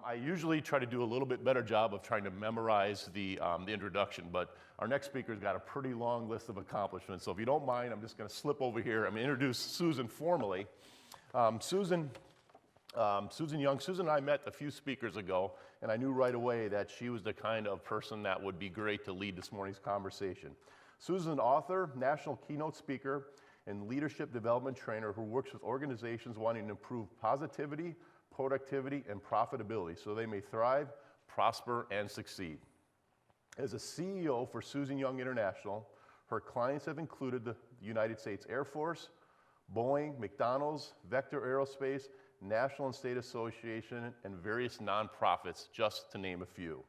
I usually try to do a little bit better job of trying to memorize the introduction, but our next speaker's got a pretty long list of accomplishments. So if you don't mind, I'm just going to slip over here. I'm going to introduce Susan formally. Susan Young. Susan and I met a few speakers ago, and I knew right away that she was the kind of person that would be great to lead this morning's conversation. Susan's an author, national keynote speaker, and leadership development trainer who works with organizations wanting to improve positivity, productivity, and profitability so they may thrive, prosper, and succeed. As a CEO for Susan Young International, her clients have included the United States Air Force, Boeing, McDonald's, Vector Aerospace, National and State Association, and various nonprofits, just to name a few.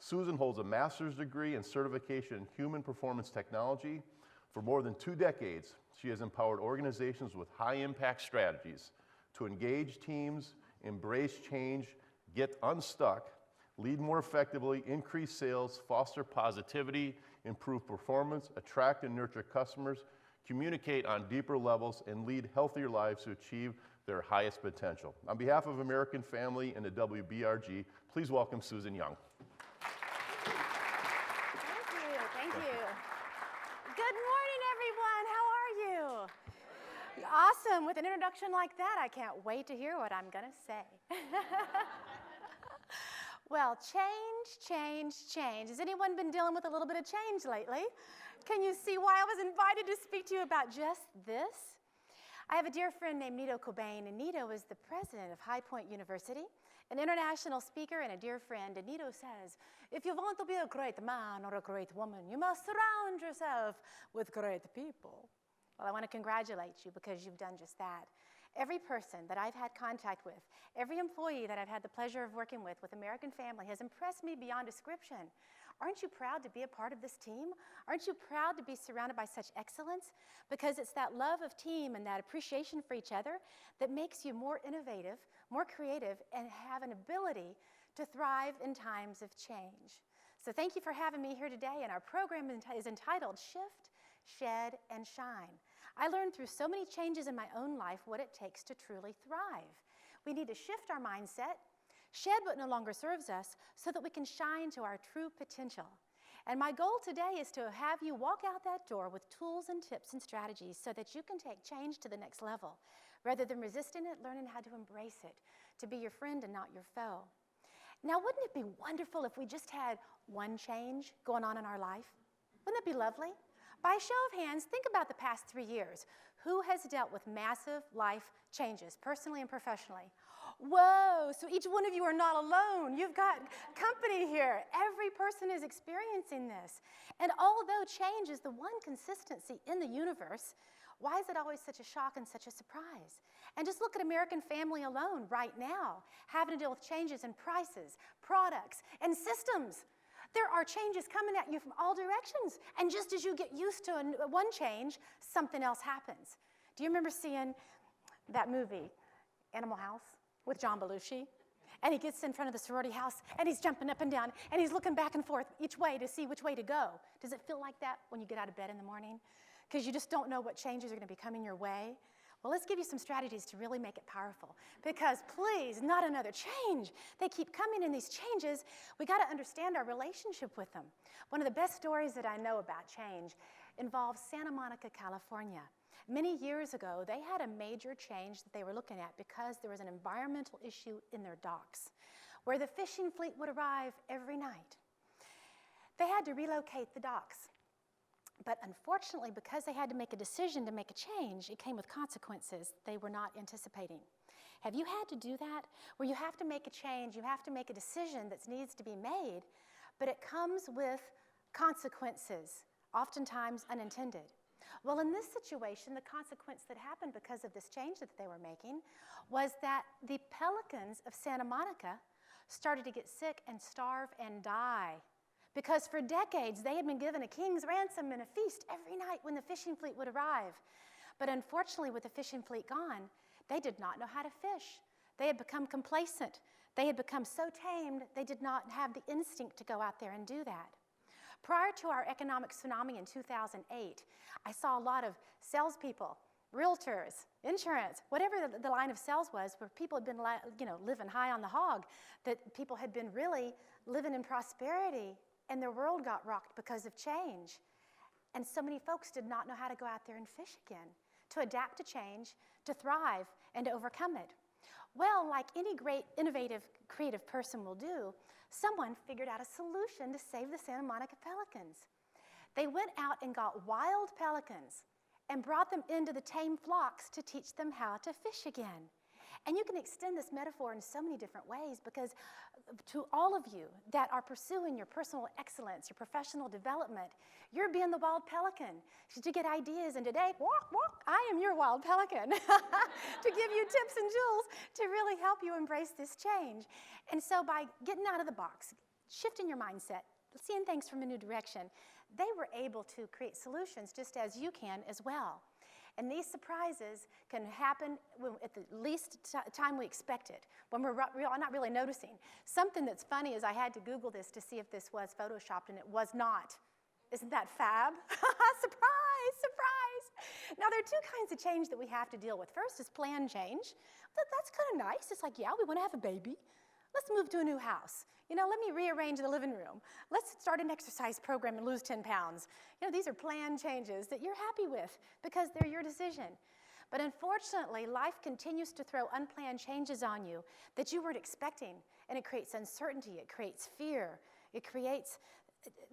Susan holds a master's degree and certification in human performance technology. For more than 2 decades, she has empowered organizations with high-impact strategies to engage teams, embrace change, get unstuck, lead more effectively, increase sales, foster positivity, improve performance, attract and nurture customers, communicate on deeper levels, and lead healthier lives to achieve their highest potential. On behalf of American Family and the WBRG, please welcome Susan Young. Thank you. Good morning, everyone. How are you? Awesome. With an introduction like that, I can't wait to hear what I'm going to say. Well, change. Has anyone been dealing with a little bit of change lately? Can you see why I was invited to speak to you about just this? I have a dear friend named Nito Cobain, and Nito is the president of High Point University, an international speaker and a dear friend. And Nito says, if you want to be a great man or a great woman, you must surround yourself with great people. Well, I want to congratulate you because you've done just that. Every person that I've had contact with, every employee that I've had the pleasure of working with American Family has impressed me beyond description. Aren't you proud to be a part of this team? Aren't you proud to be surrounded by such excellence? Because it's that love of team and that appreciation for each other that makes you more innovative, more creative, and have an ability to thrive in times of change. So thank you for having me here today, and our program is entitled Shift, Shed, and Shine. I learned through so many changes in my own life what it takes to truly thrive. We need to shift our mindset, shed what no longer serves us, so that we can shine to our true potential. And my goal today is to have you walk out that door with tools and tips and strategies so that you can take change to the next level. Rather than resisting it, learning how to embrace it, to be your friend and not your foe. Now, wouldn't it be wonderful if we just had one change going on in our life? Wouldn't that be lovely? By a show of hands, think about the past 3 years. Who has dealt with massive life changes, personally and professionally? Whoa, so each one of you are not alone. You've got company here. Every person is experiencing this. And although change is the one consistency in the universe, why is it always such a shock and such a surprise? And just look at American Family alone right now, having to deal with changes in prices, products, and systems. There are changes coming at you from all directions. And just as you get used to one change, something else happens. Do you remember seeing that movie, Animal House, with John Belushi? And he gets in front of the sorority house, and he's jumping up and down, and he's looking back and forth each way to see which way to go. Does it feel like that when you get out of bed in the morning? Because you just don't know what changes are going to be coming your way? Well, let's give you some strategies to really make it powerful. Because please, not another change. They keep coming in these changes. We got to understand our relationship with them. One of the best stories that I know about change involves Santa Monica, California. Many years ago, they had a major change that they were looking at because there was an environmental issue in their docks where the fishing fleet would arrive every night. They had to relocate the docks. But unfortunately, because they had to make a decision to make a change, it came with consequences they were not anticipating. Have you had to do that? Where you have to make a change, you have to make a decision that needs to be made, but it comes with consequences, oftentimes unintended. Well, in this situation, the consequence that happened because of this change that they were making was that the pelicans of Santa Monica started to get sick and starve and die. Because for decades, they had been given a king's ransom and a feast every night when the fishing fleet would arrive. But unfortunately, with the fishing fleet gone, they did not know how to fish. They had become complacent. They had become so tamed, they did not have the instinct to go out there and do that. Prior to our economic tsunami in 2008, I saw a lot of salespeople realtors, insurance, whatever the line of sales was, where people had been living high on the hog, that people had been really living in prosperity, and their world got rocked because of change. And so many folks did not know how to go out there and fish again, to adapt to change, to thrive, and to overcome it. Well, like any great, innovative, creative person will do, someone figured out a solution to save the Santa Monica pelicans. They went out and got wild pelicans and brought them into the tame flocks to teach them how to fish again. And you can extend this metaphor in so many different ways, because to all of you that are pursuing your personal excellence, your professional development, you're being the wild pelican to get ideas. And today, I am your wild pelican to give you tips and tools to really help you embrace this change. And so by getting out of the box, shifting your mindset, seeing things from a new direction, they were able to create solutions just as you can as well. And these surprises can happen at the least time we expect it, when we're not really noticing. Something that's funny is I had to Google this to see if this was Photoshopped, and it was not. Isn't that fab? Surprise, surprise. Now, there are two kinds of change that we have to deal with. First is planned change. That's kind of nice. It's like, yeah, we want to have a baby. Let's move to a new house. Let me rearrange the living room. Let's start an exercise program and lose 10 pounds. These are planned changes that you're happy with because they're your decision. But unfortunately, life continues to throw unplanned changes on you that you weren't expecting, and it creates uncertainty, it creates fear, it creates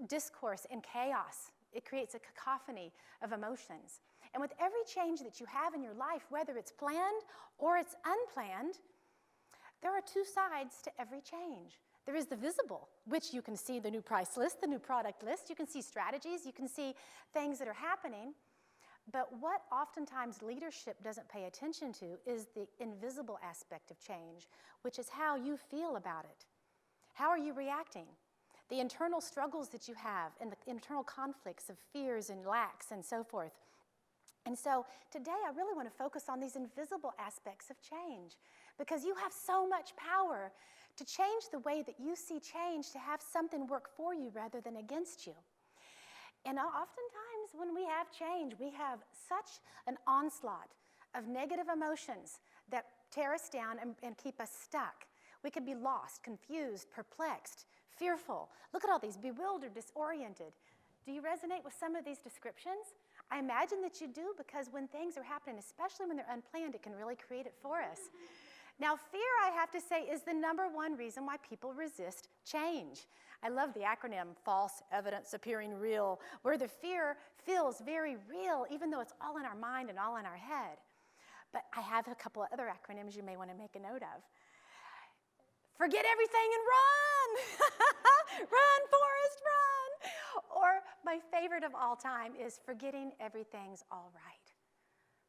discourse and chaos. It creates a cacophony of emotions. And with every change that you have in your life, whether it's planned or it's unplanned, there are two sides to every change. There is the visible, which you can see the new price list, the new product list. You can see strategies. You can see things that are happening. But what oftentimes leadership doesn't pay attention to is the invisible aspect of change, which is how you feel about it. How are you reacting? The internal struggles that you have and the internal conflicts of fears and lacks and so forth. And so today I really want to focus on these invisible aspects of change, because you have so much power to change the way that you see change, to have something work for you rather than against you. And oftentimes when we have change, we have such an onslaught of negative emotions that tear us down and keep us stuck. We could be lost, confused, perplexed, fearful. Look at all these, bewildered, disoriented. Do you resonate with some of these descriptions? I imagine that you do, because when things are happening, especially when they're unplanned, it can really create it for us. Now, fear, I have to say, is the number one reason why people resist change. I love the acronym false evidence appearing real, where the fear feels very real, even though it's all in our mind and all in our head. But I have a couple of other acronyms you may want to make a note of. Forget everything and run! Run, Forrest, run! Or my favorite of all time is forgetting everything's all right.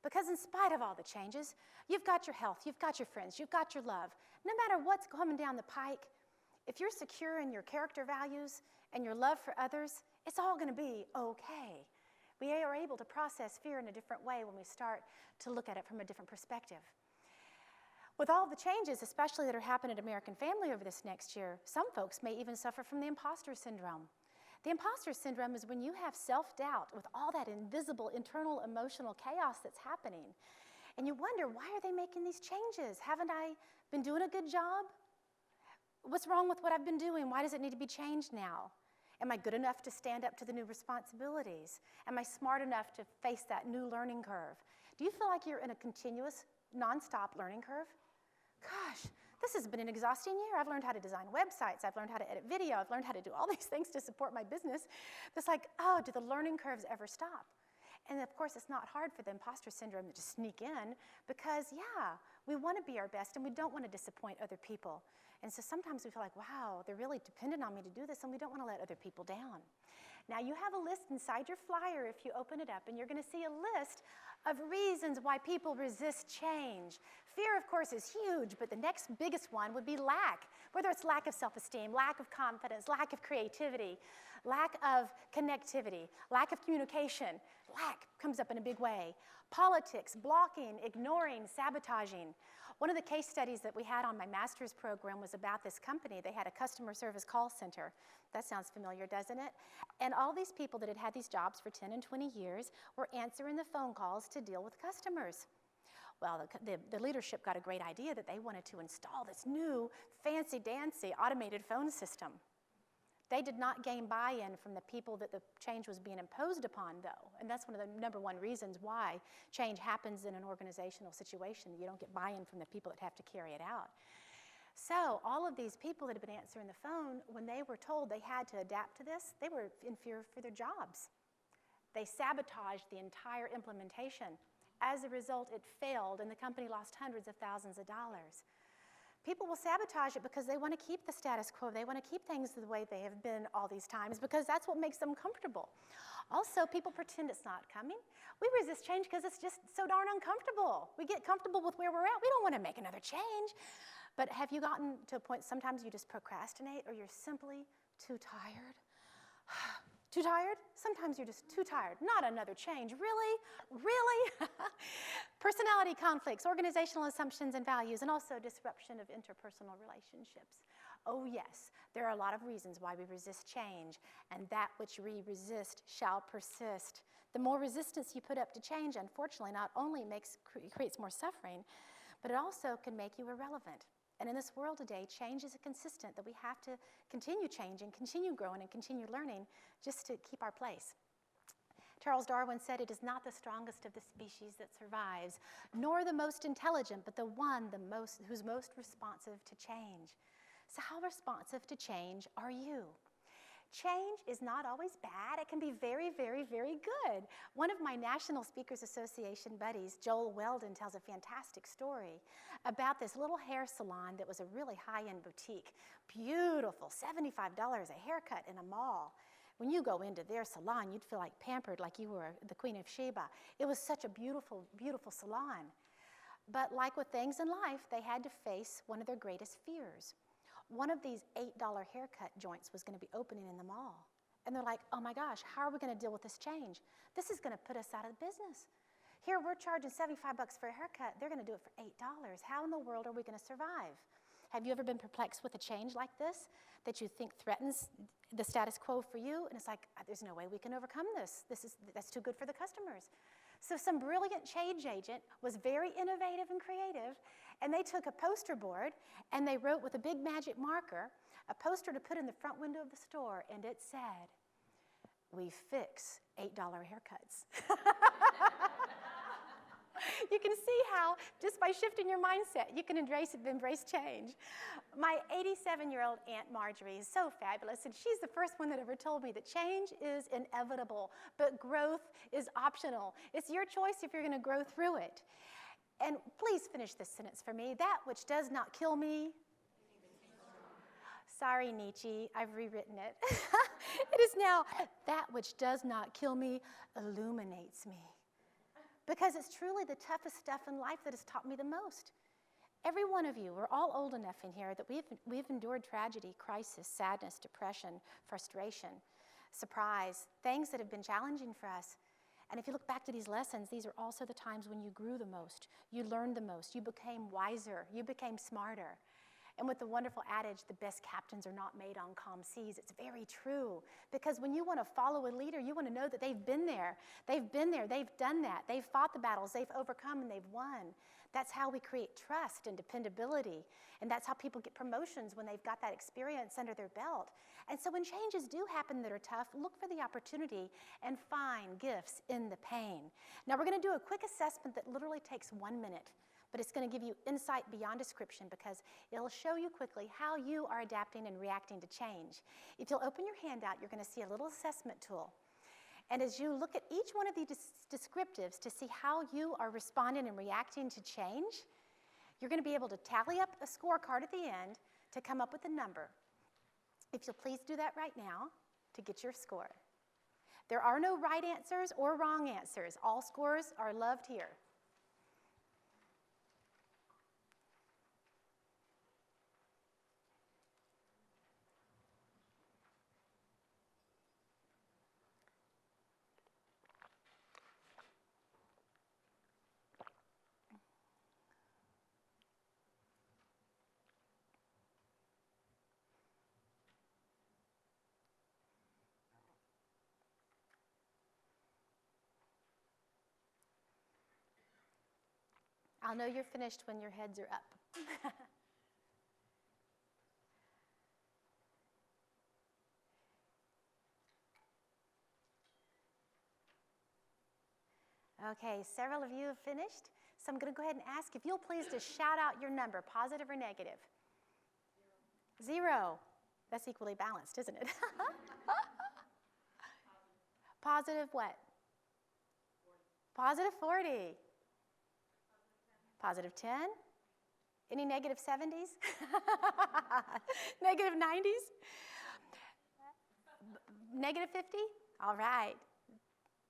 Because in spite of all the changes, you've got your health, you've got your friends, you've got your love. No matter what's coming down the pike, if you're secure in your character values and your love for others, it's all going to be okay. We are able to process fear in a different way when we start to look at it from a different perspective. With all the changes, especially that are happening at American Family over this next year, some folks may even suffer from the imposter syndrome. The imposter syndrome is when you have self-doubt with all that invisible internal emotional chaos that's happening. And you wonder, why are they making these changes? Haven't I been doing a good job? What's wrong with what I've been doing? Why does it need to be changed now? Am I good enough to stand up to the new responsibilities? Am I smart enough to face that new learning curve? Do you feel like you're in a continuous, nonstop learning curve? Gosh, this has been an exhausting year. I've learned how to design websites. I've learned how to edit video. I've learned how to do all these things to support my business. It's like, oh, do the learning curves ever stop? And of course, it's not hard for the imposter syndrome to sneak in, because, yeah, we want to be our best and we don't want to disappoint other people. And so sometimes we feel like, wow, they're really dependent on me to do this, and we don't want to let other people down. Now, you have a list inside your flyer if you open it up, and you're going to see a list of reasons why people resist change. Fear, of course, is huge, but the next biggest one would be lack, whether it's lack of self-esteem, lack of confidence, lack of creativity, lack of connectivity, lack of communication. Lack comes up in a big way. Politics, blocking, ignoring, sabotaging. One of the case studies that we had on my master's program was about this company. They had a customer service call center. That sounds familiar, doesn't it? And all these people that had had these jobs for 10 and 20 years were answering the phone calls to deal with customers. Well, the leadership got a great idea that they wanted to install this new fancy-dancy automated phone system. They did not gain buy-in from the people that the change was being imposed upon, though. And that's one of the number one reasons why change happens in an organizational situation. You don't get buy-in from the people that have to carry it out. So all of these people that had been answering the phone, when they were told they had to adapt to this, they were in fear for their jobs. They sabotaged the entire implementation. As a result, it failed, and the company lost hundreds of thousands of dollars. People will sabotage it because they want to keep the status quo. They want to keep things the way they have been all these times because that's what makes them comfortable. Also, people pretend it's not coming. We resist change because it's just so darn uncomfortable. We get comfortable with where we're at. We don't want to make another change. But have you gotten to a point sometimes you just procrastinate or you're simply too tired? Too tired? Sometimes you're just too tired. Not another change. Really? Really? Personality conflicts, organizational assumptions and values, and also disruption of interpersonal relationships. Oh yes, there are a lot of reasons why we resist change, and that which we resist shall persist. The more resistance you put up to change, unfortunately, not only creates more suffering, but it also can make you irrelevant. And in this world today, change is a consistent that we have to continue changing, continue growing, and continue learning just to keep our place. Charles Darwin said, "It is not the strongest of the species that survives, nor the most intelligent, but the one who's most responsive to change." So how responsive to change are you? Change is not always bad. It can be very, very, very good. One of my National Speakers Association buddies, Joel Weldon, tells a fantastic story about this little hair salon that was a really high-end boutique. Beautiful, $75 a haircut in a mall. When you go into their salon, you'd feel like pampered, like you were the Queen of Sheba. It was such a beautiful, beautiful salon. But like with things in life, they had to face one of their greatest fears. One of these $8 haircut joints was going to be opening in the mall. And they're like, oh my gosh, how are we going to deal with this change? This is going to put us out of business. Here we're charging $75 for a haircut. They're going to do it for $8. How in the world are we going to survive? Have you ever been perplexed with a change like this that you think threatens the status quo for you? And it's like, there's no way we can overcome this. That's too good for the customers. So some brilliant change agent was very innovative and creative, and they took a poster board and they wrote with a big magic marker a poster to put in the front window of the store, and it said, "We fix $8 haircuts." You can see how, just by shifting your mindset, you can embrace change. My 87-year-old Aunt Marjorie is so fabulous, and she's the first one that ever told me that change is inevitable, but growth is optional. It's your choice if you're going to grow through it. And please finish this sentence for me. That which does not kill me. Sorry, Nietzsche, I've rewritten it. It is now, that which does not kill me illuminates me. Because it's truly the toughest stuff in life that has taught me the most. Every one of you, we're all old enough in here that we've endured tragedy, crisis, sadness, depression, frustration, surprise, things that have been challenging for us. And if you look back to these lessons, these are also the times when you grew the most, you learned the most, you became wiser, you became smarter. And with the wonderful adage, the best captains are not made on calm seas, it's very true. Because when you want to follow a leader, you want to know that they've been there. They've been there, they've done that. They've fought the battles, they've overcome, and they've won. That's how we create trust and dependability. And that's how people get promotions when they've got that experience under their belt. And so when changes do happen that are tough, look for the opportunity and find gifts in the pain. Now we're going to do a quick assessment that literally takes 1 minute. But it's going to give you insight beyond description because it'll show you quickly how you are adapting and reacting to change. If you'll open your handout, you're going to see a little assessment tool. And as you look at each one of these descriptives to see how you are responding and reacting to change, you're going to be able to tally up a scorecard at the end to come up with a number. If you'll please do that right now to get your score. There are no right answers or wrong answers. All scores are loved here. I'll know you're finished when your heads are up. Okay, several of you have finished. So I'm going to go ahead and ask if you'll please to shout out your number, positive or negative. 0. That's equally balanced, isn't it? Positive what? 40. Positive 40. Positive 10. Any negative 70s? Negative 90s? Negative 50? All right.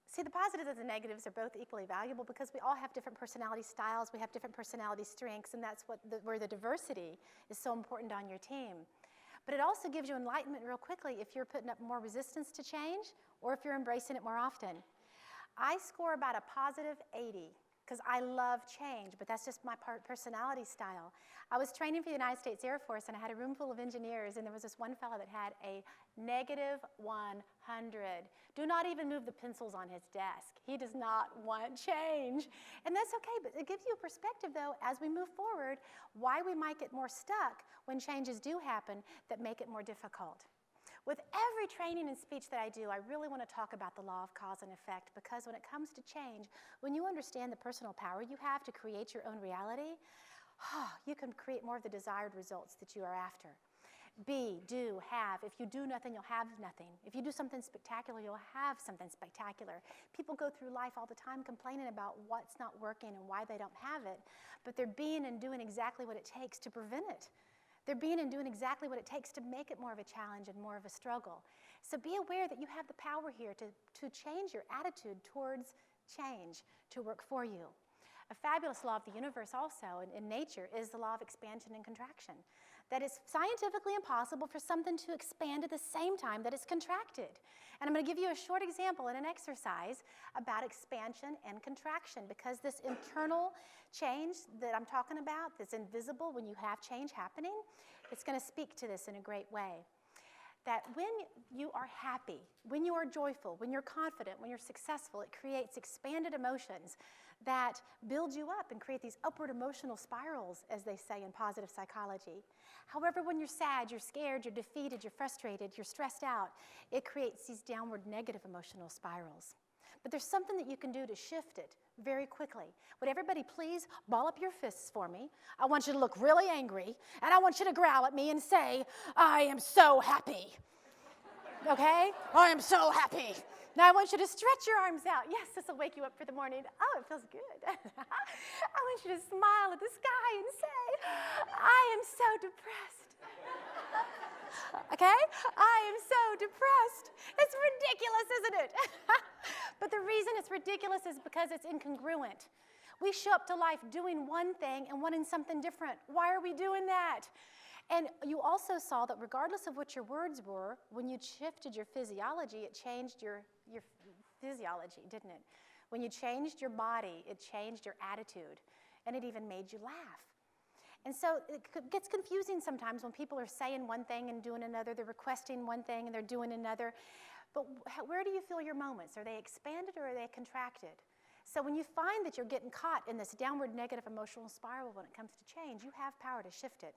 See, the positives and the negatives are both equally valuable because we all have different personality styles, we have different personality strengths, and that's where the diversity is so important on your team. But it also gives you enlightenment real quickly if you're putting up more resistance to change or if you're embracing it more often. I score about a positive 80 because I love change, but that's just my personality style. I was training for the United States Air Force, and I had a room full of engineers, and there was this one fellow that had a negative 100. Do not even move the pencils on his desk. He does not want change. And that's okay, but it gives you a perspective, though, as we move forward, why we might get more stuck when changes do happen that make it more difficult. With every training and speech that I do, I really want to talk about the law of cause and effect because when it comes to change, when you understand the personal power you have to create your own reality, you can create more of the desired results that you are after. Be, do, have. If you do nothing, you'll have nothing. If you do something spectacular, you'll have something spectacular. People go through life all the time complaining about what's not working and why they don't have it, but they're being and doing exactly what it takes to prevent it. They're being and doing exactly what it takes to make it more of a challenge and more of a struggle. So be aware that you have the power here to change your attitude towards change to work for you. A fabulous law of the universe also in nature is the law of expansion and contraction. That it's scientifically impossible for something to expand at the same time that it's contracted. And I'm going to give you a short example in an exercise about expansion and contraction because this internal change that I'm talking about, that's invisible when you have change happening, it's going to speak to this in a great way. That when you are happy, when you are joyful, when you're confident, when you're successful, it creates expanded emotions that build you up and create these upward emotional spirals, as they say in positive psychology. However, when you're sad, you're scared, you're defeated, you're frustrated, you're stressed out, it creates these downward negative emotional spirals. But there's something that you can do to shift it very quickly. Would everybody please ball up your fists for me? I want you to look really angry, and I want you to growl at me and say, I am so happy. Okay? I am so happy. Now I want you to stretch your arms out. Yes, this will wake you up for the morning. Oh, it feels good. I want you to smile at the sky and say, I am so depressed. Okay? I am so depressed. It's ridiculous, isn't it? But the reason it's ridiculous is because it's incongruent. We show up to life doing one thing and wanting something different. Why are we doing that? And you also saw that regardless of what your words were, when you shifted your physiology, it changed your physiology, didn't it? When you changed your body, it changed your attitude, and it even made you laugh. And so it gets confusing sometimes when people are saying one thing and doing another. They're requesting one thing and they're doing another. But where do you feel your moments? Are they expanded or are they contracted? So when you find that you're getting caught in this downward negative emotional spiral when it comes to change, you have power to shift it.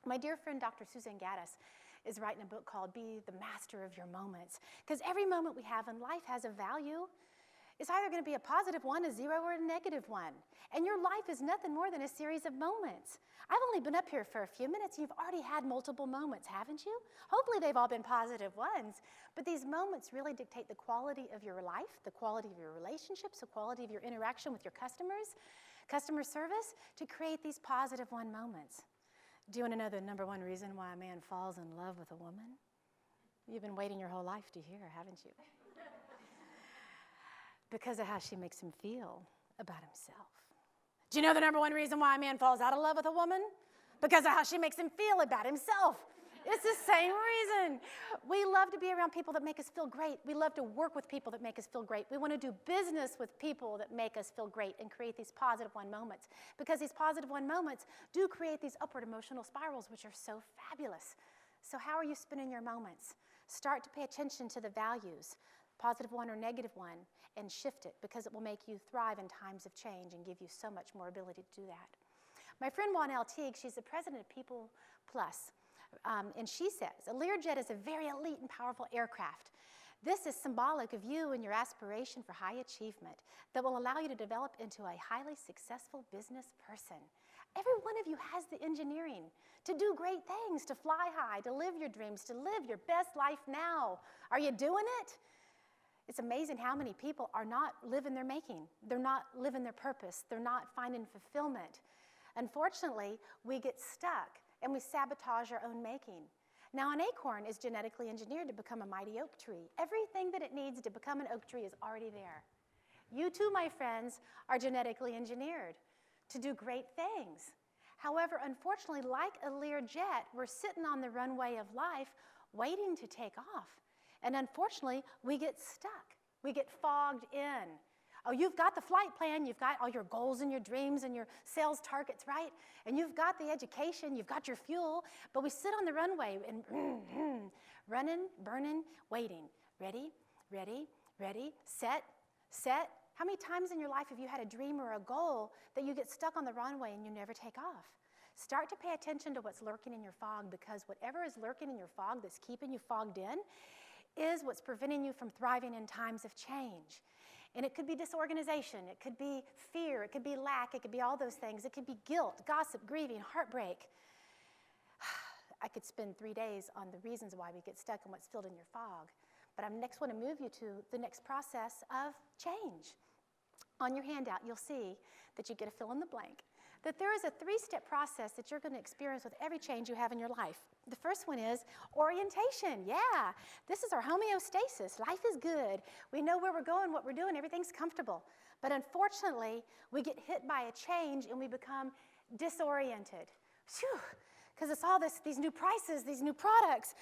My dear friend, Dr. Susan Gaddis, is writing a book called Be the Master of Your Moments. Because every moment we have in life has a value. It's either going to be a positive one, a 0, or a negative one. And your life is nothing more than a series of moments. I've only been up here for a few minutes. You've already had multiple moments, haven't you? Hopefully they've all been positive ones. But these moments really dictate the quality of your life, the quality of your relationships, the quality of your interaction with your customers, customer service, to create these positive one moments. Do you want to know the number one reason why a man falls in love with a woman? You've been waiting your whole life to hear, haven't you? Because of how she makes him feel about himself. Do you know the number one reason why a man falls out of love with a woman? Because of how she makes him feel about himself. It's the same reason. We love to be around people that make us feel great. We love to work with people that make us feel great. We want to do business with people that make us feel great and create these positive one moments. Because these positive one moments do create these upward emotional spirals, which are so fabulous. So how are you spending your moments? Start to pay attention to the values. positive one or negative one, and shift it, because it will make you thrive in times of change and give you so much more ability to do that. My friend Wanelle Teague, she's the president of People Plus, and she says, a Learjet is a very elite and powerful aircraft. This is symbolic of you and your aspiration for high achievement that will allow you to develop into a highly successful business person. Every one of you has the engineering to do great things, to fly high, to live your dreams, to live your best life now. Are you doing it? It's amazing how many people are not living their making. They're not living their purpose. They're not finding fulfillment. Unfortunately, we get stuck and we sabotage our own making. Now, an acorn is genetically engineered to become a mighty oak tree. Everything that it needs to become an oak tree is already there. You too, my friends, are genetically engineered to do great things. However, unfortunately, like a Learjet, we're sitting on the runway of life waiting to take off. And unfortunately, we get stuck. We get fogged in. Oh, you've got the flight plan, you've got all your goals and your dreams and your sales targets, right? And you've got the education, you've got your fuel, but we sit on the runway and running, burning, waiting. Ready, ready, ready, set, set. How many times in your life have you had a dream or a goal that you get stuck on the runway and you never take off? Start to pay attention to what's lurking in your fog, because whatever is lurking in your fog that's keeping you fogged in is what's preventing you from thriving in times of change. And it could be disorganization, it could be fear, it could be lack, it could be all those things. It could be guilt, gossip, grieving, heartbreak. I could spend 3 days on the reasons why we get stuck and what's filled in your fog. But I next want to move you to the next process of change. On your handout, you'll see that you get a fill in the blank, that there is a 3-step process that you're going to experience with every change you have in your life. The first one is orientation. Yeah, this is our homeostasis. Life is good. We know where we're going, what we're doing, everything's comfortable. But unfortunately, we get hit by a change and we become disoriented. Because it's all these new prices, these new products,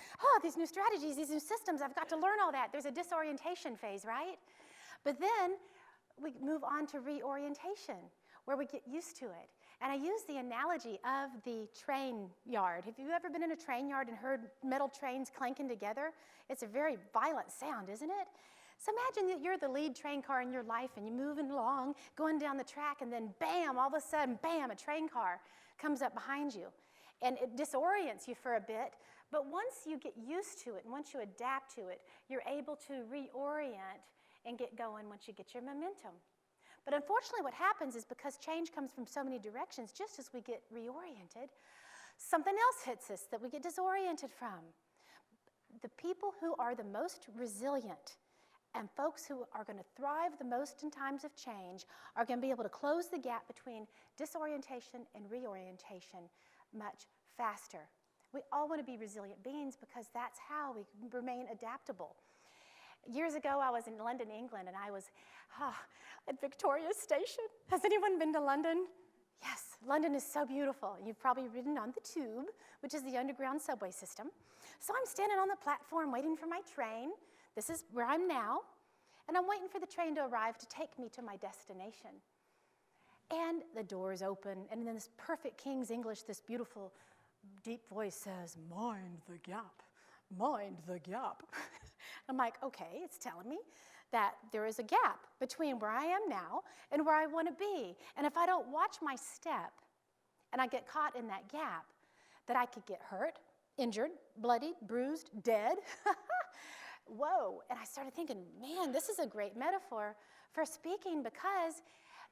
these new strategies, these new systems. I've got to learn all that. There's a disorientation phase, right? But then we move on to reorientation, where we get used to it. And I use the analogy of the train yard. Have you ever been in a train yard and heard metal trains clanking together? It's a very violent sound, isn't it? So imagine that you're the lead train car in your life and you're moving along, going down the track, and then bam, all of a sudden, bam, a train car comes up behind you. And it disorients you for a bit, but once you get used to it and once you adapt to it, you're able to reorient and get going once you get your momentum. But unfortunately, what happens is, because change comes from so many directions, just as we get reoriented, something else hits us that we get disoriented from. The people who are the most resilient and folks who are going to thrive the most in times of change are going to be able to close the gap between disorientation and reorientation much faster. We all want to be resilient beings because that's how we remain adaptable. Years ago, I was in London, England, and I was at Victoria Station. Has anyone been to London? Yes, London is so beautiful. You've probably ridden on the Tube, which is the underground subway system. So I'm standing on the platform waiting for my train. This is where I'm now. And I'm waiting for the train to arrive to take me to my destination. And the doors open, and then this perfect King's English, this beautiful, deep voice says, "Mind the gap, mind the gap." I'm like, okay, it's telling me that there is a gap between where I am now and where I want to be. And if I don't watch my step and I get caught in that gap, that I could get hurt, injured, bloodied, bruised, dead. Whoa. And I started thinking, man, this is a great metaphor for speaking, because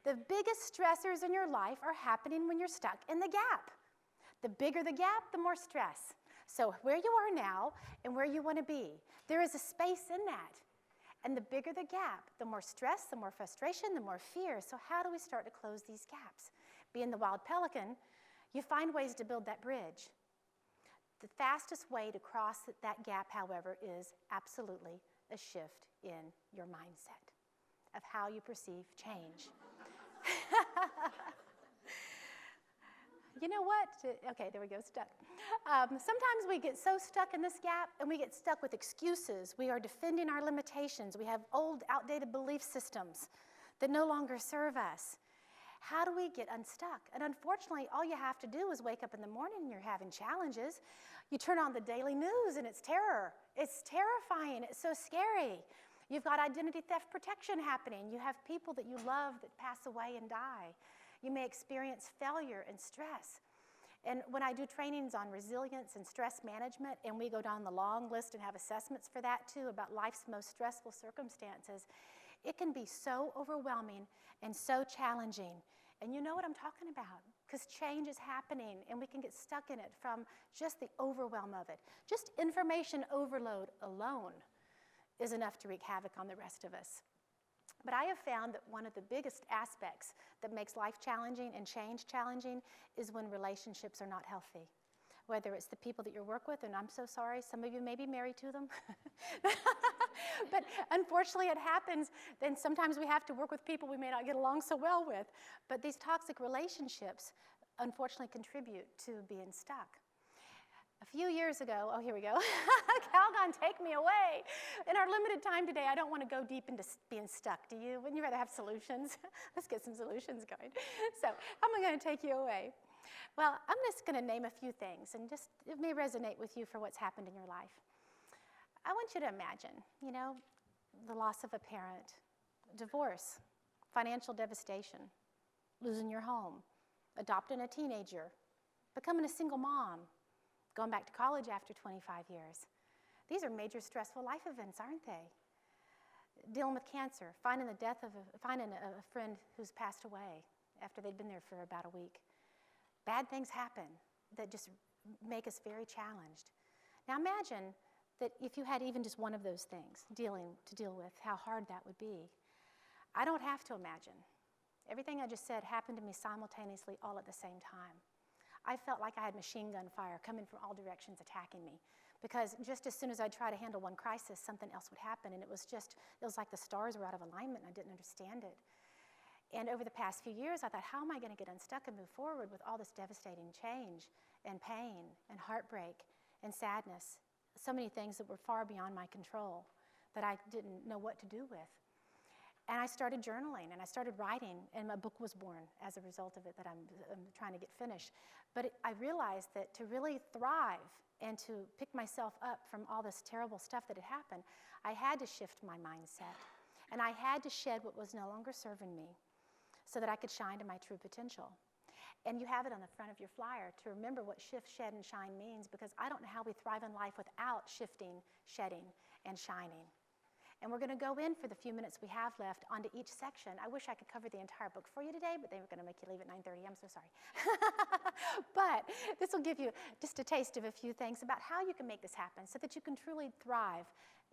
the biggest stressors in your life are happening when you're stuck in the gap. The bigger the gap, the more stress. So where you are now and where you want to be, there is a space in that. And the bigger the gap, the more stress, the more frustration, the more fear. So how do we start to close these gaps? Being the wild pelican, you find ways to build that bridge. The fastest way to cross that gap, however, is absolutely a shift in your mindset of how you perceive change. You know what? Okay, there we go, stuck. Sometimes we get so stuck in this gap and we get stuck with excuses. We are defending our limitations. We have old, outdated belief systems that no longer serve us. How do we get unstuck? And unfortunately, all you have to do is wake up in the morning and you're having challenges. You turn on the daily news and it's terror. It's terrifying. It's so scary. You've got identity theft protection happening. You have people that you love that pass away and die. You may experience failure and stress. And when I do trainings on resilience and stress management, and we go down the long list and have assessments for that too, about life's most stressful circumstances, it can be so overwhelming and so challenging. And you know what I'm talking about, because change is happening and we can get stuck in it from just the overwhelm of it. Just information overload alone is enough to wreak havoc on the rest of us. But I have found that one of the biggest aspects that makes life challenging and change challenging is when relationships are not healthy. Whether it's the people that you work with, and I'm so sorry, some of you may be married to them. But unfortunately it happens, then sometimes we have to work with people we may not get along so well with. But these toxic relationships unfortunately contribute to being stuck. A few years ago, oh, here we go. Calgon, take me away. In our limited time today, I don't want to go deep into being stuck, do you? Wouldn't you rather have solutions? Let's get some solutions going. So how am I going to take you away? Well, I'm just going to name a few things, and just it may resonate with you for what's happened in your life. I want you to imagine, you know, the loss of a parent, divorce, financial devastation, losing your home, adopting a teenager, becoming a single mom, going back to college after 25 years. These are major stressful life events, aren't they? Dealing with cancer, finding a friend who's passed away after they'd been there for about a week. Bad things happen that just make us very challenged. Now imagine that if you had even just one of those things to deal with, how hard that would be. I don't have to imagine. Everything I just said happened to me simultaneously all at the same time. I felt like I had machine gun fire coming from all directions attacking me, because just as soon as I'd try to handle one crisis, something else would happen, and it was like the stars were out of alignment and I didn't understand it. And over the past few years, I thought, how am I going to get unstuck and move forward with all this devastating change and pain and heartbreak and sadness, so many things that were far beyond my control that I didn't know what to do with. And I started journaling, and I started writing, and my book was born as a result of it that I'm trying to get finished. But I realized that to really thrive and to pick myself up from all this terrible stuff that had happened, I had to shift my mindset, and I had to shed what was no longer serving me so that I could shine to my true potential. And you have it on the front of your flyer to remember what shift, shed, and shine means, because I don't know how we thrive in life without shifting, shedding, and shining. And we're going to go in for the few minutes we have left onto each section. I wish I could cover the entire book for you today, but they were going to make you leave at 9:30. I'm so sorry. But this will give you just a taste of a few things about how you can make this happen so that you can truly thrive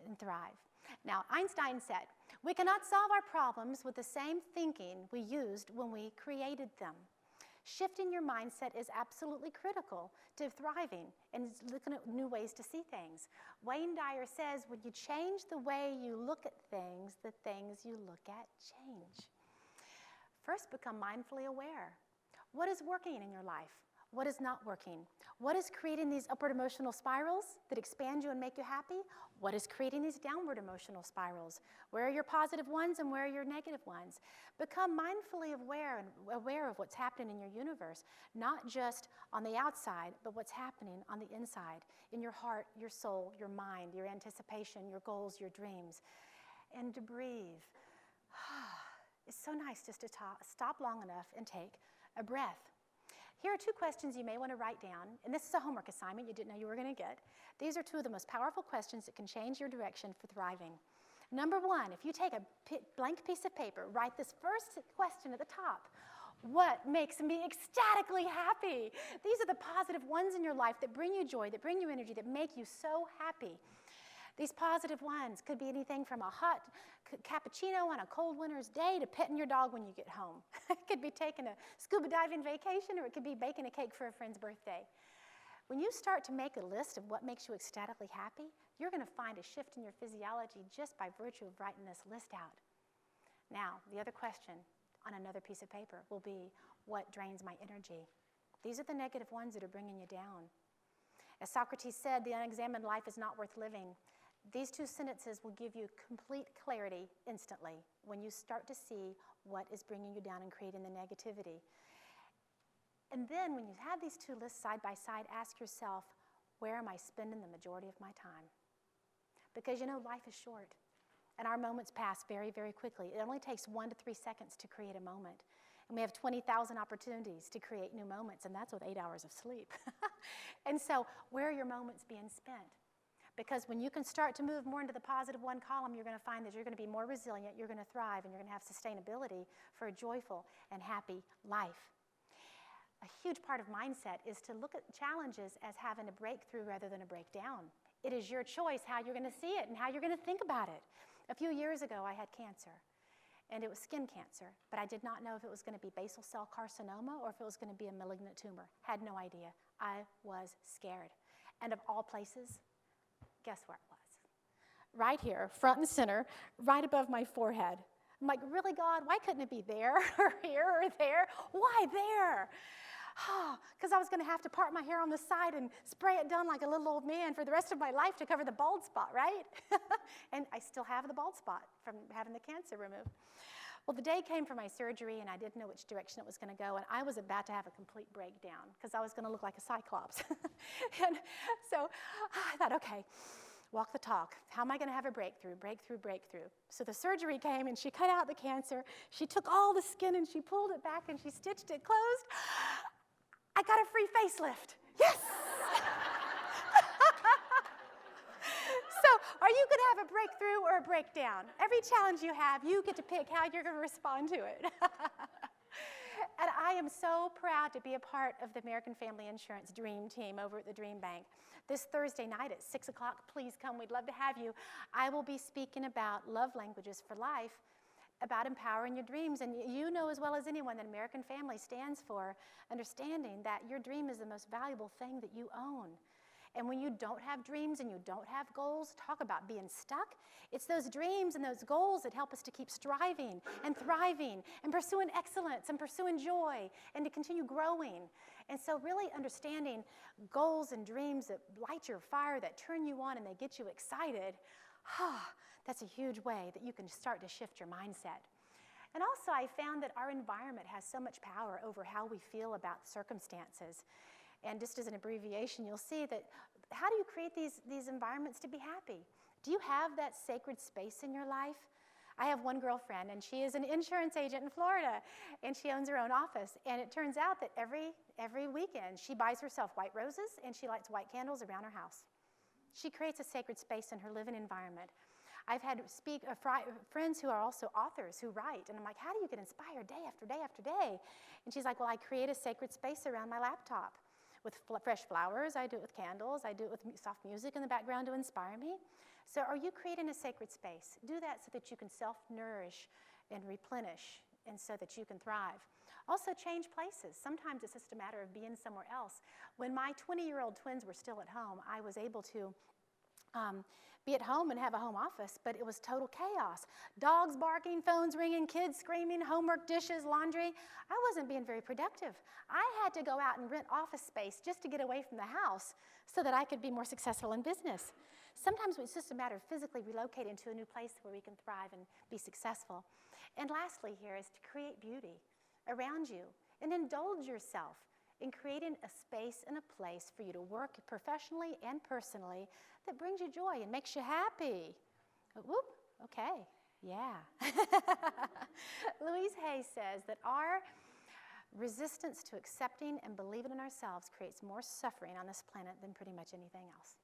and thrive. Now, Einstein said, "We cannot solve our problems with the same thinking we used when we created them." Shifting your mindset is absolutely critical to thriving and looking at new ways to see things. Wayne Dyer says, when you change the way you look at things, the things you look at change. First, become mindfully aware. What is working in your life? What is not working? What is creating these upward emotional spirals that expand you and make you happy? What is creating these downward emotional spirals? Where are your positive ones and where are your negative ones? Become mindfully aware of what's happening in your universe, not just on the outside, but what's happening on the inside, in your heart, your soul, your mind, your anticipation, your goals, your dreams. And to breathe. It's so nice just to stop long enough and take a breath. Here are two questions you may want to write down, and this is a homework assignment you didn't know you were going to get. These are two of the most powerful questions that can change your direction for thriving. Number one, if you take a blank piece of paper, write this first question at the top. What makes me ecstatically happy? These are the positive ones in your life that bring you joy, that bring you energy, that make you so happy. These positive ones could be anything from a hot cappuccino on a cold winter's day to petting your dog when you get home. It could be taking a scuba diving vacation, or it could be baking a cake for a friend's birthday. When you start to make a list of what makes you ecstatically happy, you're going to find a shift in your physiology just by virtue of writing this list out. Now, the other question on another piece of paper will be, what drains my energy? These are the negative ones that are bringing you down. As Socrates said, the unexamined life is not worth living. These two sentences will give you complete clarity instantly when you start to see what is bringing you down and creating the negativity. And then when you have these two lists side by side, ask yourself, where am I spending the majority of my time? Because you know, life is short. And our moments pass very, very quickly. It only takes 1 to 3 seconds to create a moment. And we have 20,000 opportunities to create new moments, and that's with 8 hours of sleep. And so where are your moments being spent? Because when you can start to move more into the positive one column, you're going to find that you're going to be more resilient, you're going to thrive, and you're going to have sustainability for a joyful and happy life. A huge part of mindset is to look at challenges as having a breakthrough rather than a breakdown. It is your choice how you're going to see it and how you're going to think about it. A few years ago, I had cancer, and it was skin cancer, but I did not know if it was going to be basal cell carcinoma or if it was going to be a malignant tumor. Had no idea. I was scared. And of all places, guess where it was? Right here, front and center, right above my forehead. I'm like, really, God? Why couldn't it be there or here or there? Why there? Because I was going to have to part my hair on the side and spray it down like a little old man for the rest of my life to cover the bald spot, right? And I still have the bald spot from having the cancer removed. Well, the day came for my surgery, and I didn't know which direction it was going to go, and I was about to have a complete breakdown because I was going to look like a cyclops. And so I thought, okay, walk the talk. How am I going to have a breakthrough, breakthrough, breakthrough? So the surgery came, and she cut out the cancer. She took all the skin, and she pulled it back, and she stitched it closed. I got a free facelift. Yes! So are you going to have a breakthrough or a breakdown? Every challenge you have, you get to pick how you're going to respond to it. And I am so proud to be a part of the American Family Insurance Dream Team over at the Dream Bank. This Thursday night at 6 o'clock, please come. We'd love to have you. I will be speaking about love languages for life, about empowering your dreams. And you know as well as anyone that American Family stands for understanding that your dream is the most valuable thing that you own. And when you don't have dreams and you don't have goals, talk about being stuck. It's those dreams and those goals that help us to keep striving and thriving and pursuing excellence and pursuing joy and to continue growing. And so really understanding goals and dreams that light your fire, that turn you on and they get you excited, that's a huge way that you can start to shift your mindset. And also I found that our environment has so much power over how we feel about circumstances. And just as an abbreviation, you'll see that how do you create these environments to be happy? Do you have that sacred space in your life? I have one girlfriend, and she is an insurance agent in Florida, and she owns her own office. And it turns out that every weekend, she buys herself white roses, and she lights white candles around her house. She creates a sacred space in her living environment. I've had friends who are also authors who write, and I'm like, how do you get inspired day after day after day? And she's like, well, I create a sacred space around my laptop with fresh flowers. I do it with candles. I do it with soft music in the background to inspire me. So are you creating a sacred space? Do that so that you can self-nourish and replenish and so that you can thrive. Also change places. Sometimes it's just a matter of being somewhere else. When my 20-year-old twins were still at home, I was able to be at home and have a home office, but it was total chaos. Dogs barking, phones ringing, kids screaming, homework, dishes, laundry. I wasn't being very productive. I had to go out and rent office space just to get away from the house so that I could be more successful in business. Sometimes it's just a matter of physically relocating to a new place where we can thrive and be successful. And lastly here is to create beauty around you and indulge yourself in creating a space and a place for you to work professionally and personally that brings you joy and makes you happy. Whoop, okay, yeah. Louise Hay says that our resistance to accepting and believing in ourselves creates more suffering on this planet than pretty much anything else.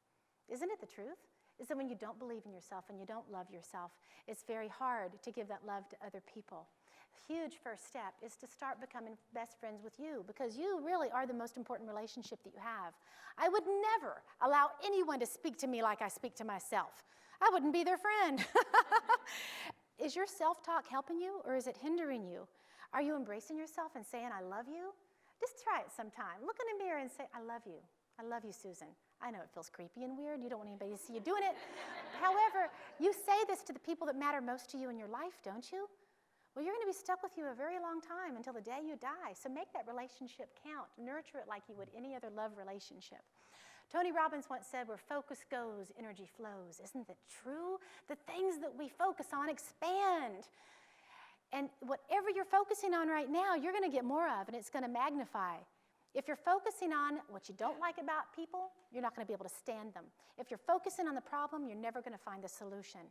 Isn't it the truth? Is that when you don't believe in yourself and you don't love yourself, it's very hard to give that love to other people. Huge first step is to start becoming best friends with you because you really are the most important relationship that you have. I would never allow anyone to speak to me like I speak to myself. I wouldn't be their friend. Is your self-talk helping you or is it hindering you? Are you embracing yourself and saying, I love you? Just try it sometime. Look in the mirror and say, I love you. I love you, Susan. I know it feels creepy and weird. You don't want anybody to see you doing it. However, you say this to the people that matter most to you in your life, don't you? Well, you're going to be stuck with you a very long time until the day you die. So make that relationship count. Nurture it like you would any other love relationship. Tony Robbins once said, where focus goes, energy flows. Isn't that true? The things that we focus on expand. And whatever you're focusing on right now, you're going to get more of, and it's going to magnify. If you're focusing on what you don't like about people, you're not going to be able to stand them. If you're focusing on the problem, you're never going to find the solution.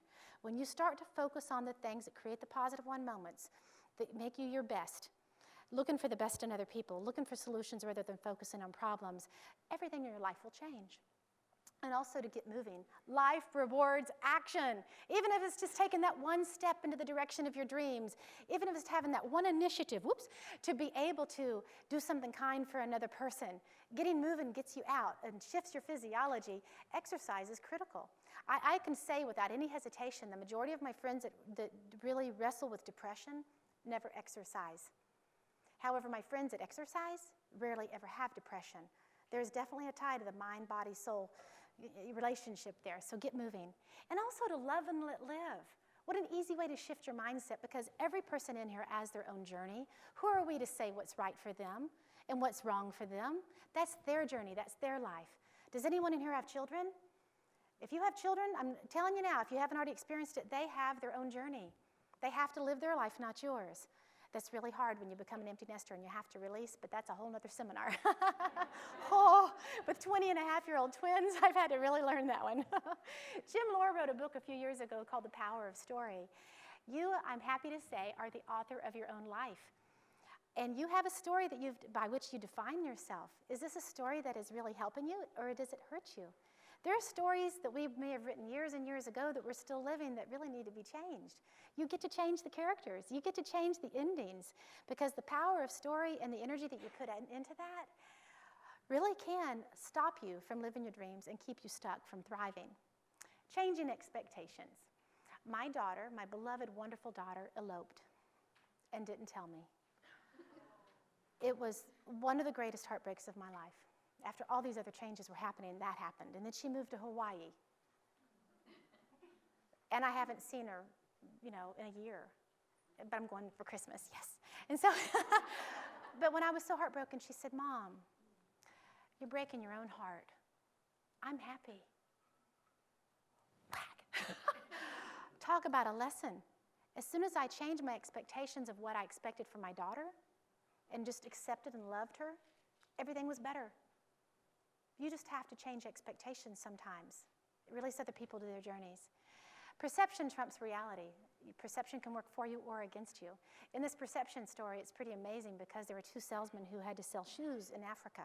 When you start to focus on the things that create the positive one moments, that make you your best, looking for the best in other people, looking for solutions rather than focusing on problems, everything in your life will change. And also to get moving. Life rewards action. Even if it's just taking that one step into the direction of your dreams, even if it's having that one initiative, to be able to do something kind for another person. Getting moving gets you out and shifts your physiology. Exercise is critical. I can say without any hesitation, the majority of my friends that really wrestle with depression never exercise. However, my friends that exercise rarely ever have depression. There's definitely a tie to the mind, body, soul relationship there, so get moving. And also to love and let live. What an easy way to shift your mindset, because every person in here has their own journey. Who are we to say what's right for them and what's wrong for them? That's their journey, that's their life. Does anyone in here have children? If you have children, I'm telling you now, if you haven't already experienced it, they have their own journey. They have to live their life, not yours. That's really hard when you become an empty nester and you have to release, but that's a whole nother seminar. With 20-and-a-half-year-old twins, I've had to really learn that one. Jim Lohr wrote a book a few years ago called The Power of Story. You, I'm happy to say, are the author of your own life. And you have a story that by which you define yourself. Is this a story that is really helping you, or does it hurt you? There are stories that we may have written years and years ago that we're still living that really need to be changed. You get to change the characters. You get to change the endings, because the power of story and the energy that you put into that really can stop you from living your dreams and keep you stuck from thriving. Changing expectations. My daughter, my beloved, wonderful daughter, eloped and didn't tell me. It was one of the greatest heartbreaks of my life. After all these other changes were happening, that happened. And then she moved to Hawaii. And I haven't seen her, in a year. But I'm going for Christmas, yes. And so, but when I was so heartbroken, she said, "Mom, you're breaking your own heart. I'm happy." Whack. Talk about a lesson. As soon as I changed my expectations of what I expected from my daughter and just accepted and loved her, everything was better. You just have to change expectations sometimes. Release other people to their journeys. Perception trumps reality. Perception can work for you or against you. In this perception story, it's pretty amazing, because there were two salesmen who had to sell shoes in Africa.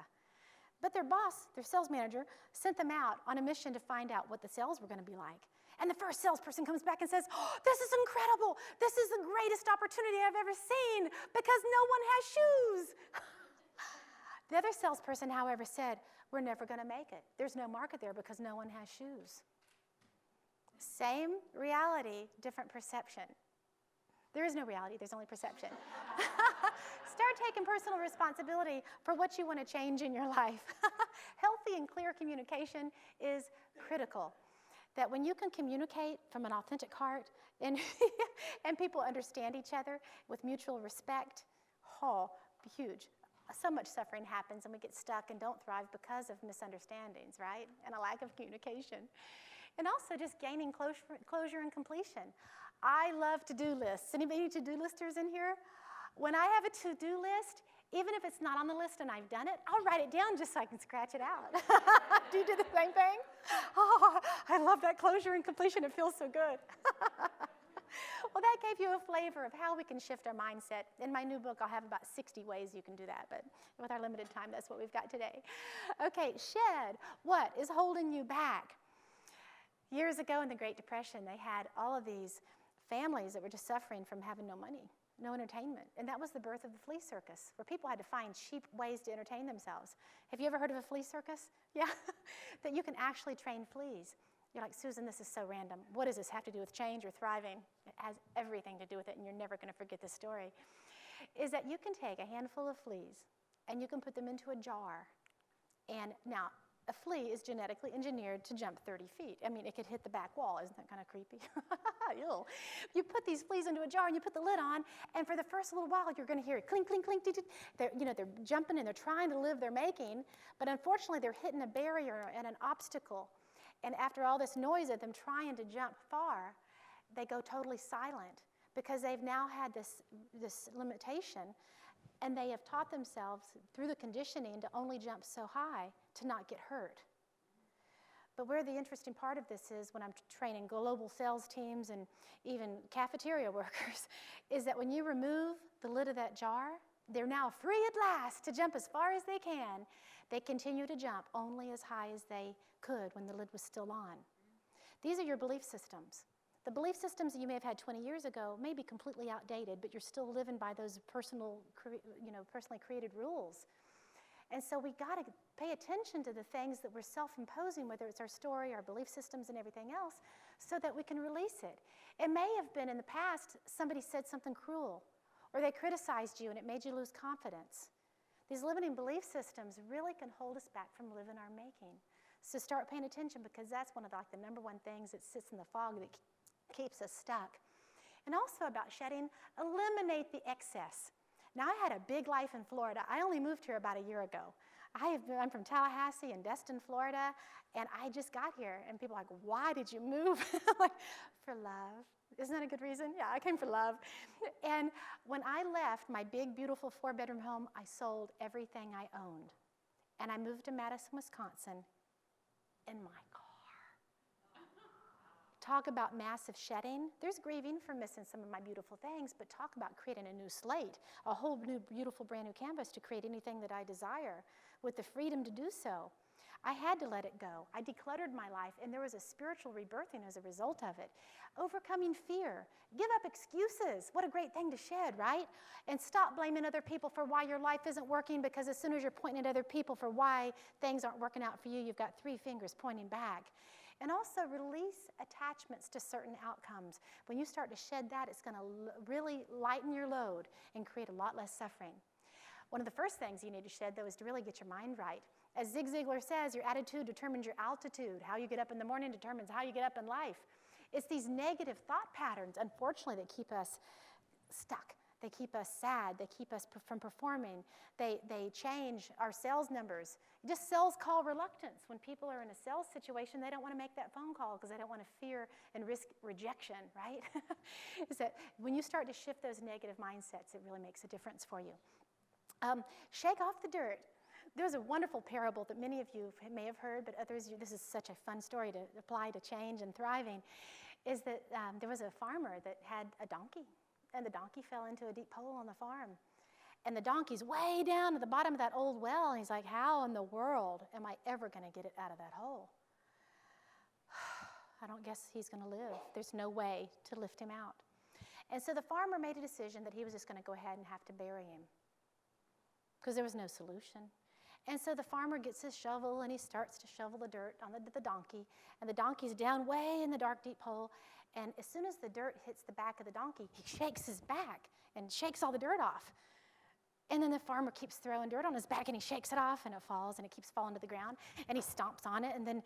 But their boss, their sales manager, sent them out on a mission to find out what the sales were going to be like. And the first salesperson comes back and says, "Oh, this is incredible. This is the greatest opportunity I've ever seen, because no one has shoes." The other salesperson, however, said, "We're never going to make it. There's no market there because no one has shoes." Same reality, different perception. There is no reality, there's only perception. Start taking personal responsibility for what you want to change in your life. Healthy and clear communication is critical. That when you can communicate from an authentic heart and, and people understand each other with mutual respect, huge. So much suffering happens and we get stuck and don't thrive because of misunderstandings, right? And a lack of communication. And also just gaining closure and completion. I love to-do lists. Anybody to-do listers in here? When I have a to-do list, even if it's not on the list and I've done it, I'll write it down just so I can scratch it out. Do you do the same thing? Oh, I love that closure and completion. It feels so good. Well, that gave you a flavor of how we can shift our mindset. In my new book, I'll have about 60 ways you can do that, but with our limited time, that's what we've got today. Okay, shed. What is holding you back? Years ago in the Great Depression, they had all of these families that were just suffering from having no money, no entertainment. And that was the birth of the flea circus, where people had to find cheap ways to entertain themselves. Have you ever heard of a flea circus? Yeah, that you can actually train fleas. You're like, "Susan, this is so random. What does this have to do with change or thriving?" It has everything to do with it, and you're never going to forget this story. Is that you can take a handful of fleas, and you can put them into a jar. And now, a flea is genetically engineered to jump 30 feet. I mean, it could hit the back wall. Isn't that kind of creepy? Ew. You put these fleas into a jar and you put the lid on, and for the first little while, you're going to hear it clink, clink, clink. They're jumping and they're trying to live their making, but unfortunately, they're hitting a barrier and an obstacle. And after all this noise of them trying to jump far, they go totally silent, because they've now had this limitation And they have taught themselves through the conditioning to only jump so high to not get hurt. But where the interesting part of this is when I'm training global sales teams and even cafeteria workers is that when you remove the lid of that jar, they're now free at last to jump as far as they can. They continue to jump only as high as they could when the lid was still on. These are your belief systems. The belief systems that you may have had 20 years ago may be completely outdated, but you're still living by those personally created rules. And so we got to pay attention to the things that we're self-imposing, whether it's our story, our belief systems, and everything else, so that we can release it. It may have been in the past somebody said something cruel, or they criticized you and it made you lose confidence. These limiting belief systems really can hold us back from living our making. So start paying attention, because that's one of the number one things that sits in the fog that keeps us stuck. And also about shedding, eliminate the excess. Now, I had a big life in Florida. I only moved here about a year ago. I'm from Tallahassee and Destin, Florida, and I just got here. And people are like, why did you move? Like, for love. Isn't that a good reason? Yeah, I came for love. And when I left my big, beautiful 4-bedroom home, I sold everything I owned. And I moved to Madison, Wisconsin in my car. Talk about massive shedding. There's grieving for missing some of my beautiful things, but talk about creating a new slate, a whole new, beautiful, brand new canvas to create anything that I desire with the freedom to do so. I had to let it go. I decluttered my life, and there was a spiritual rebirthing as a result of it. Overcoming fear. Give up excuses. What a great thing to shed, right? And stop blaming other people for why your life isn't working, because as soon as you're pointing at other people for why things aren't working out for you, you've got 3 fingers pointing back. And also release attachments to certain outcomes. When you start to shed that, it's going to really lighten your load and create a lot less suffering. One of the first things you need to shed, though, is to really get your mind right. As Zig Ziglar says, your attitude determines your altitude. How you get up in the morning determines how you get up in life. It's these negative thought patterns, unfortunately, that keep us stuck. They keep us sad. They keep us from performing. They change our sales numbers. Just sales call reluctance. When people are in a sales situation, they don't want to make that phone call because they don't want to fear and risk rejection, right? Is that when you start to shift those negative mindsets, it really makes a difference for you. Shake off the dirt. There's a wonderful parable that many of you may have heard, but others, this is such a fun story to apply to change and thriving, is that there was a farmer that had a donkey. And the donkey fell into a deep hole on the farm. And the donkey's way down at the bottom of that old well. And he's like, how in the world am I ever going to get it out of that hole? I don't guess he's going to live. There's no way to lift him out. And so the farmer made a decision that he was just going to go ahead and have to bury him, because there was no solution. And so the farmer gets his shovel and he starts to shovel the dirt on the donkey. And the donkey's down way in the dark, deep hole. And as soon as the dirt hits the back of the donkey, he shakes his back and shakes all the dirt off. And then the farmer keeps throwing dirt on his back, and he shakes it off, and it falls, and it keeps falling to the ground. And he stomps on it, and then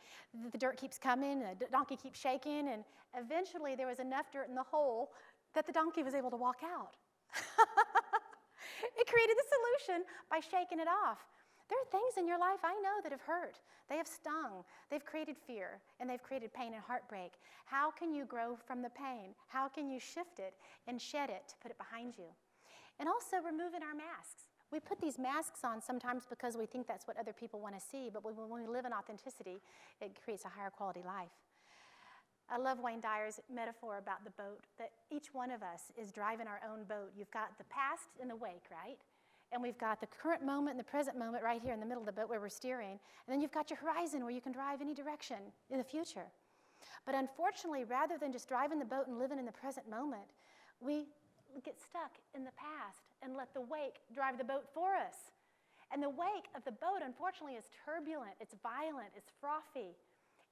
the dirt keeps coming, and the donkey keeps shaking. And eventually there was enough dirt in the hole that the donkey was able to walk out. It created the solution by shaking it off. There are things in your life I know that have hurt. They have stung. They've created fear, and they've created pain and heartbreak. How can you grow from the pain? How can you shift it and shed it to put it behind you? And also removing our masks. We put these masks on sometimes because we think that's what other people want to see, but when we live in authenticity, it creates a higher quality life. I love Wayne Dyer's metaphor about the boat, that each one of us is driving our own boat. You've got the past in the wake, right? And we've got the current moment and the present moment right here in the middle of the boat where we're steering. And then you've got your horizon where you can drive any direction in the future. But unfortunately, rather than just driving the boat and living in the present moment, we get stuck in the past and let the wake drive the boat for us. And the wake of the boat, unfortunately, is turbulent, it's violent, it's frothy,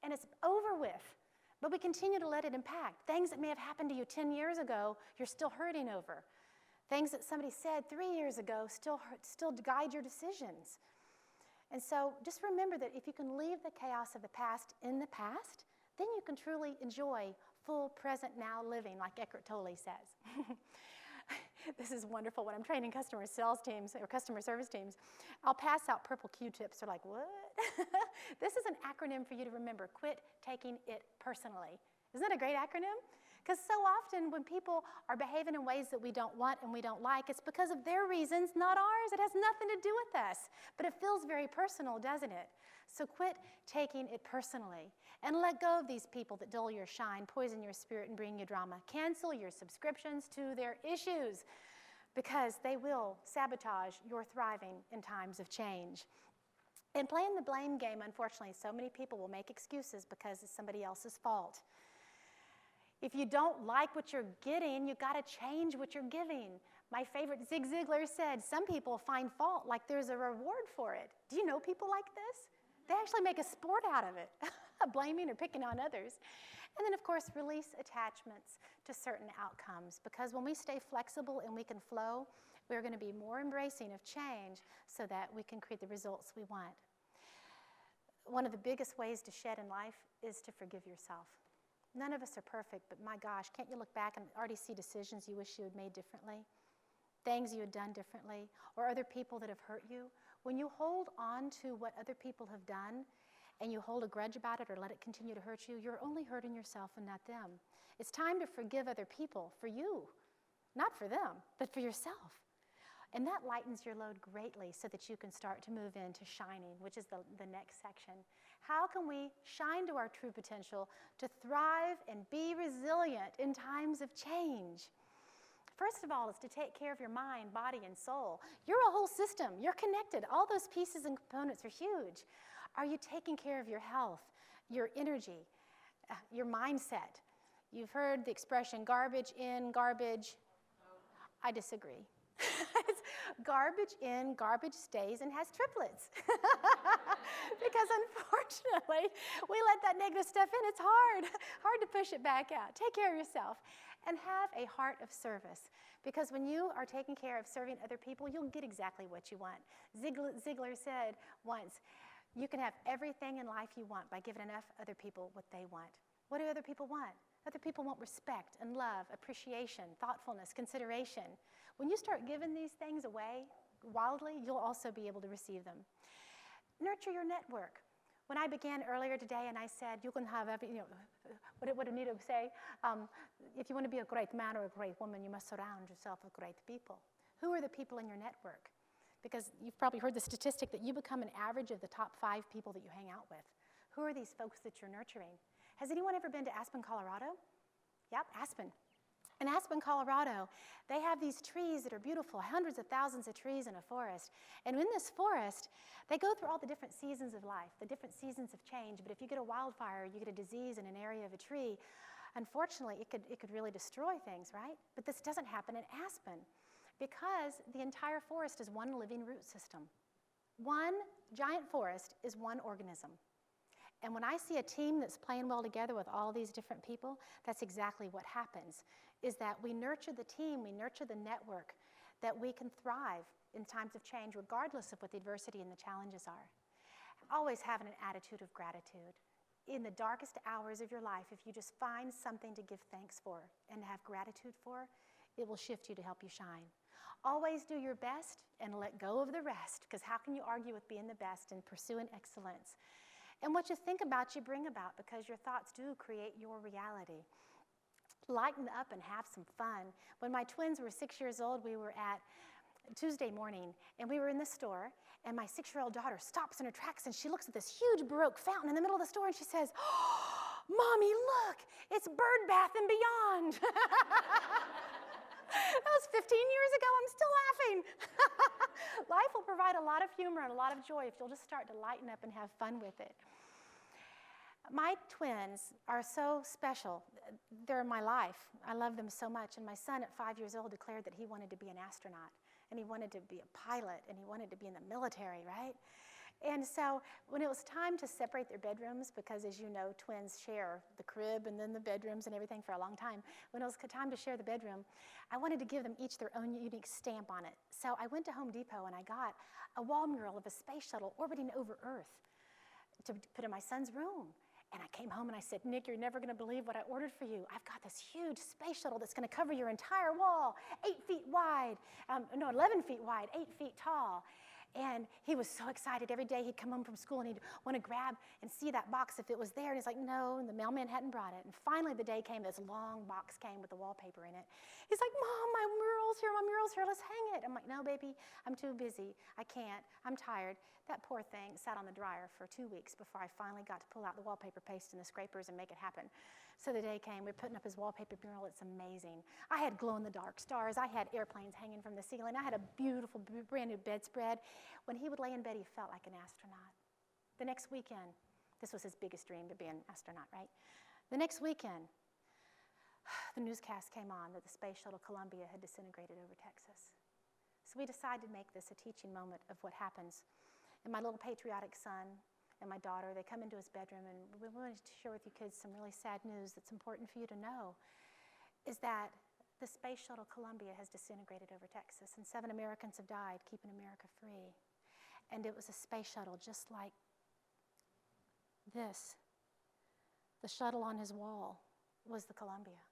and it's over with. But we continue to let it impact. Things that may have happened to you 10 years ago, you're still hurting over. Things that somebody said 3 years ago still guide your decisions. And so just remember that if you can leave the chaos of the past in the past, then you can truly enjoy full present now living, like Eckhart Tolle says. This is wonderful. When I'm training customer sales teams or customer service teams, I'll pass out purple Q-tips. They're like, what? This is an acronym for you to remember. Quit taking it personally. Isn't that a great acronym? Because so often when people are behaving in ways that we don't want and we don't like, it's because of their reasons, not ours. It has nothing to do with us. But it feels very personal, doesn't it? So quit taking it personally and let go of these people that dull your shine, poison your spirit, and bring you drama. Cancel your subscriptions to their issues because they will sabotage your thriving in times of change. In playing the blame game, unfortunately, so many people will make excuses because it's somebody else's fault. If you don't like what you're getting, you got to change what you're giving. My favorite, Zig Ziglar said, some people find fault like there's a reward for it. Do you know people like this? They actually make a sport out of it, blaming or picking on others. And then, of course, release attachments to certain outcomes, because when we stay flexible and we can flow, we're going to be more embracing of change so that we can create the results we want. One of the biggest ways to shed in life is to forgive yourself. None of us are perfect, but my gosh, can't you look back and already see decisions you wish you had made differently? Things you had done differently, or other people that have hurt you? When you hold on to what other people have done and you hold a grudge about it or let it continue to hurt you, you're only hurting yourself and not them. It's time to forgive other people for you, not for them, but for yourself. And that lightens your load greatly so that you can start to move into shining, which is the next section. How can we shine to our true potential to thrive and be resilient in times of change? First of all, is to take care of your mind, body, and soul. You're a whole system. You're connected. All those pieces and components are huge. Are you taking care of your health, your energy, your mindset? You've heard the expression, garbage in, garbage. I disagree. It's garbage in, garbage stays, and has triplets. Because unfortunately, we let that negative stuff in. It's hard to push it back out. Take care of yourself and have a heart of service. Because when you are taking care of serving other people, you'll get exactly what you want. Ziglar said once, you can have everything in life you want by giving enough other people what they want. What do other people want? Other people want respect and love, appreciation, thoughtfulness, consideration. When you start giving these things away wildly, you'll also be able to receive them. Nurture your network. When I began earlier today and I said, you can have what did Anita say? If you want to be a great man or a great woman, you must surround yourself with great people. Who are the people in your network? Because you've probably heard the statistic that you become an average of the top 5 people that you hang out with. Who are these folks that you're nurturing? Has anyone ever been to Aspen, Colorado? Yep, Aspen. In Aspen, Colorado, they have these trees that are beautiful, hundreds of thousands of trees in a forest. And in this forest, they go through all the different seasons of life, the different seasons of change. But if you get a wildfire, you get a disease in an area of a tree, unfortunately, it could really destroy things, right? But this doesn't happen in Aspen because the entire forest is one living root system. One giant forest is one organism. And when I see a team that's playing well together with all these different people, that's exactly what happens, is that we nurture the team, we nurture the network, that we can thrive in times of change, regardless of what the adversity and the challenges are. Always having an attitude of gratitude. In the darkest hours of your life, if you just find something to give thanks for and have gratitude for, it will shift you to help you shine. Always do your best and let go of the rest, because how can you argue with being the best and pursuing excellence? And what you think about, you bring about, because your thoughts do create your reality. Lighten up and have some fun. When my twins were 6 years old, we were at Tuesday morning, and we were in the store, and my 6-year-old daughter stops in her tracks, and she looks at this huge Baroque fountain in the middle of the store, and she says, "Oh, Mommy, look, it's Bird Bath and Beyond." That was 15 years ago. I'm still laughing. Life will provide a lot of humor and a lot of joy if you'll just start to lighten up and have fun with it. My twins are so special. They're my life. I love them so much. And my son at 5 years old declared that he wanted to be an astronaut, and he wanted to be a pilot, and he wanted to be in the military, right? And so when it was time to separate their bedrooms, because as you know, twins share the crib and then the bedrooms and everything for a long time, when it was time to share the bedroom, I wanted to give them each their own unique stamp on it. So I went to Home Depot and I got a wall mural of a space shuttle orbiting over Earth to put in my son's room. And I came home and I said, "Nick, you're never going to believe what I ordered for you. I've got this huge space shuttle that's going to cover your entire wall, 8 feet wide, 11 feet wide, 8 feet tall." And he was so excited. Every day he'd come home from school and he'd want to grab and see that box if it was there. And he's like, no, and the mailman hadn't brought it. And finally the day came, this long box came with the wallpaper in it. He's like, Mom, my mural's here, let's hang it. I'm like, no, baby, I'm too busy. I can't, I'm tired. That poor thing sat on the dryer for 2 weeks before I finally got to pull out the wallpaper paste and the scrapers and make it happen. So the day came, we're putting up his wallpaper mural. It's amazing. I had glow-in-the-dark stars. I had airplanes hanging from the ceiling. I had a beautiful, brand new bedspread. When he would lay in bed, he felt like an astronaut. The next weekend, this was his biggest dream, to be an astronaut, right? The next weekend, the newscast came on that the space shuttle Columbia had disintegrated over Texas. So we decided to make this a teaching moment of what happens. And my little patriotic son and my daughter, they come into his bedroom, and we wanted to share with you kids some really sad news that's important for you to know, is that the space shuttle Columbia has disintegrated over Texas, and 7 Americans have died keeping America free. And it was a space shuttle just like this. The shuttle on his wall was the Columbia.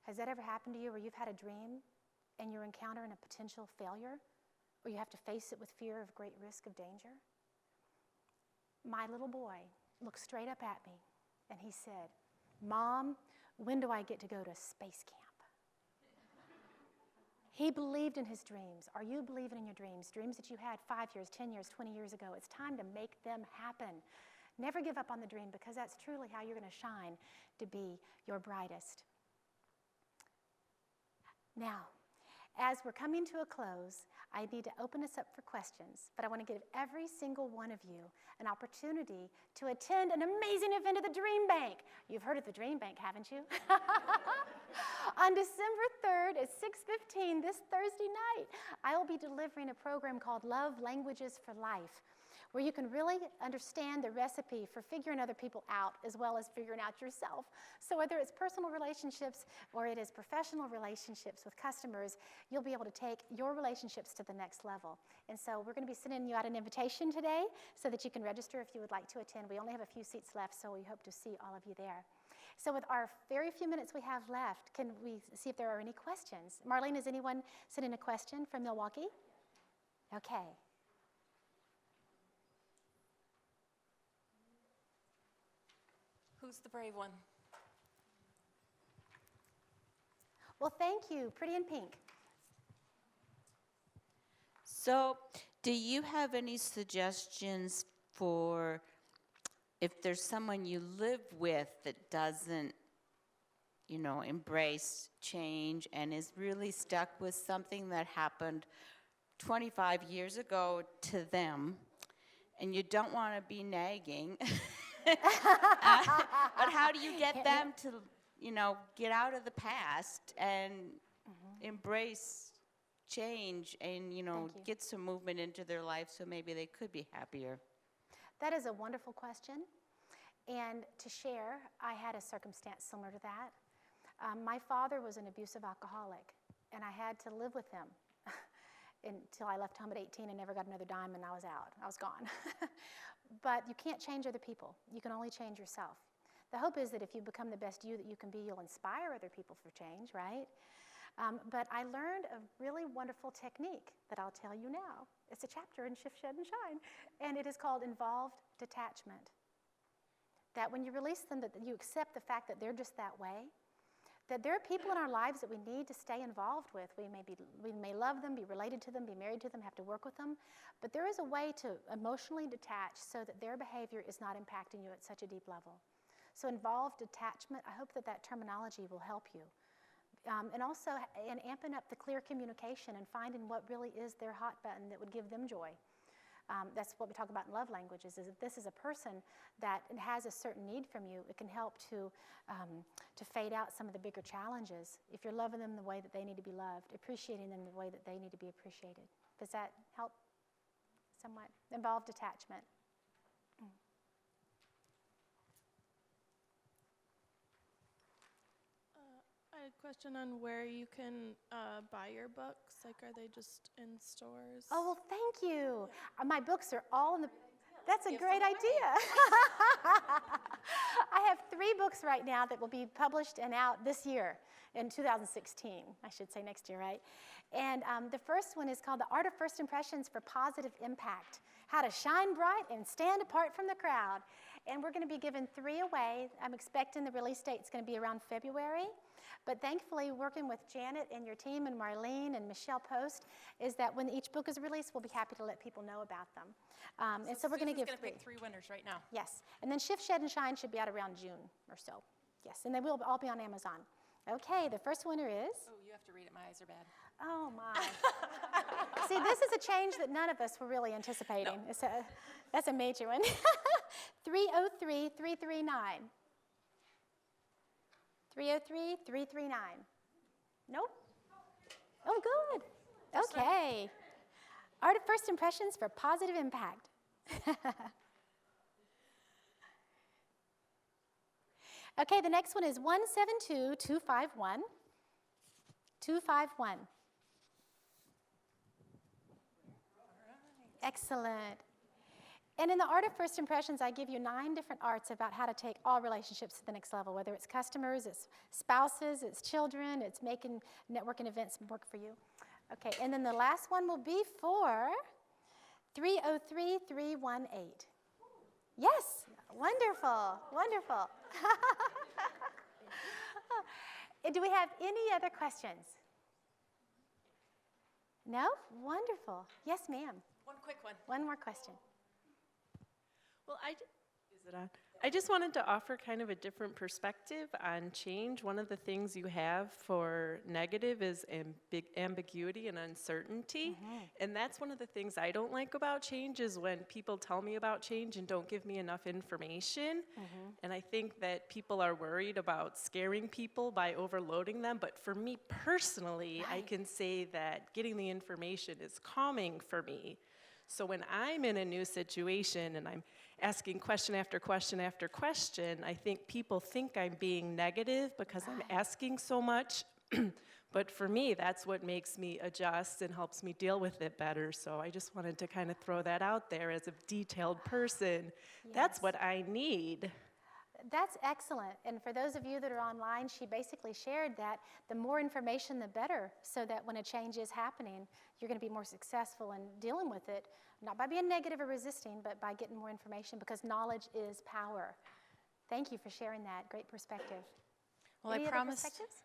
Has that ever happened to you where you've had a dream and you're encountering a potential failure, or you have to face it with fear of great risk of danger? My little boy looked straight up at me and he said, Mom, when do I get to go to space camp? He believed in his dreams. Are you believing in your dreams? Dreams that you had 5 years, 10 years, 20 years ago. It's time to make them happen. Never give up on the dream, because that's truly how you're going to shine to be your brightest. Now, as we're coming to a close, I need to open us up for questions, but I want to give every single one of you an opportunity to attend an amazing event at the Dream Bank. You've heard of the Dream Bank, haven't you? On December 3rd at 6:15, this Thursday night, I will be delivering a program called Love Languages for Life, where you can really understand the recipe for figuring other people out as well as figuring out yourself. So whether it's personal relationships or it is professional relationships with customers, you'll be able to take your relationships to the next level. And so we're going to be sending you out an invitation today so that you can register if you would like to attend. We only have a few seats left, so we hope to see all of you there. So with our very few minutes we have left, can we see if there are any questions? Marlene, has anyone sent in a question from Milwaukee? Okay. Who's the brave one? Well, thank you. Pretty in pink. So, do you have any suggestions for if there's someone you live with that doesn't, embrace change and is really stuck with something that happened 25 years ago to them, and you don't want to be nagging? But how do you get them to, get out of the past and embrace change and, get some movement into their life so maybe they could be happier? That is a wonderful question. And to share, I had a circumstance similar to that. My father was an abusive alcoholic, and I had to live with him until I left home at 18 and never got another dime, and I was out. I was gone. But you can't change other people. You can only change yourself. The hope is that if you become the best you that you can be, you'll inspire other people for change, right? But I learned a really wonderful technique that I'll tell you now. It's a chapter in Shift, Shed, and Shine, and it is called involved detachment. That when you release them, that you accept the fact that they're just that way, that there are people in our lives that we need to stay involved with. We may love them, be related to them, be married to them, have to work with them, but there is a way to emotionally detach so that their behavior is not impacting you at such a deep level. So involved detachment, I hope that terminology will help you. And also in amping up the clear communication and finding what really is their hot button that would give them joy. That's what we talk about in love languages, is if this is a person that has a certain need from you, it can help to fade out some of the bigger challenges. If you're loving them the way that they need to be loved, appreciating them the way that they need to be appreciated. Does that help somewhat? Involved detachment. I had a question on where you can buy your books. Like, are they just in stores? Oh, well, thank you. My books are all in the... That's a great idea. I have 3 books right now that will be published and out this year. in 2016, I should say next year, right? And the first one is called The Art of First Impressions for Positive Impact, How to Shine Bright and Stand Apart from the Crowd. And we're going to be giving 3 away. I'm expecting the release date's going to be around February. But thankfully, working with Janet and your team and Marlene and Michelle Post, is that when each book is released, we'll be happy to let people know about them. And so we're going to give 3. Pick 3 winners right now. Yes. And then Shift, Shed, and Shine should be out around June or so. Yes. And they will all be on Amazon. Okay, the first winner is? Oh, you have to read it. My eyes are bad. Oh, my. See, this is a change that none of us were really anticipating. No. That's a major one. 303-339. 303-339. Nope? Oh, good. Okay. Art of First Impressions for Positive Impact. Okay, the next one is 172251. 251. Excellent. And in the Art of First Impressions, I give you 9 different arts about how to take all relationships to the next level, whether it's customers, it's spouses, it's children, it's making networking events work for you. Okay, and then the last one will be for 303-318. Yes, wonderful, wonderful. Do we have any other questions? No? Wonderful. Yes, ma'am. One quick one. One more question. Well, I just wanted to offer kind of a different perspective on change. One of the things you have for negative is ambiguity and uncertainty. And that's one of the things I don't like about change is when people tell me about change and don't give me enough information. And I think that people are worried about scaring people by overloading them. But for me personally, I can say that getting the information is calming for me. So when I'm in a new situation and I'm asking question after question after question, I think people think I'm being negative because I'm asking so much. But for me, that's what makes me adjust and helps me deal with it better. So I just wanted to kind of throw that out there as a detailed person. Yes. That's what I need. That's excellent. And for those of you that are online, she basically shared that the more information, the better, so that when a change is happening, you're going to be more successful in dealing with it, not by being negative or resisting, but by getting more information, because knowledge is power. Thank you for sharing that. Great perspective. Well, Any I other promised. perspectives?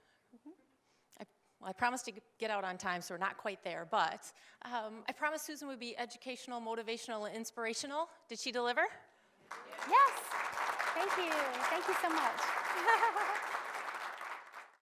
I promised to get out on time, so we're not quite there. But I promised Susan would be educational, motivational, and inspirational. Did she deliver? Yes. Thank you. Thank you so much.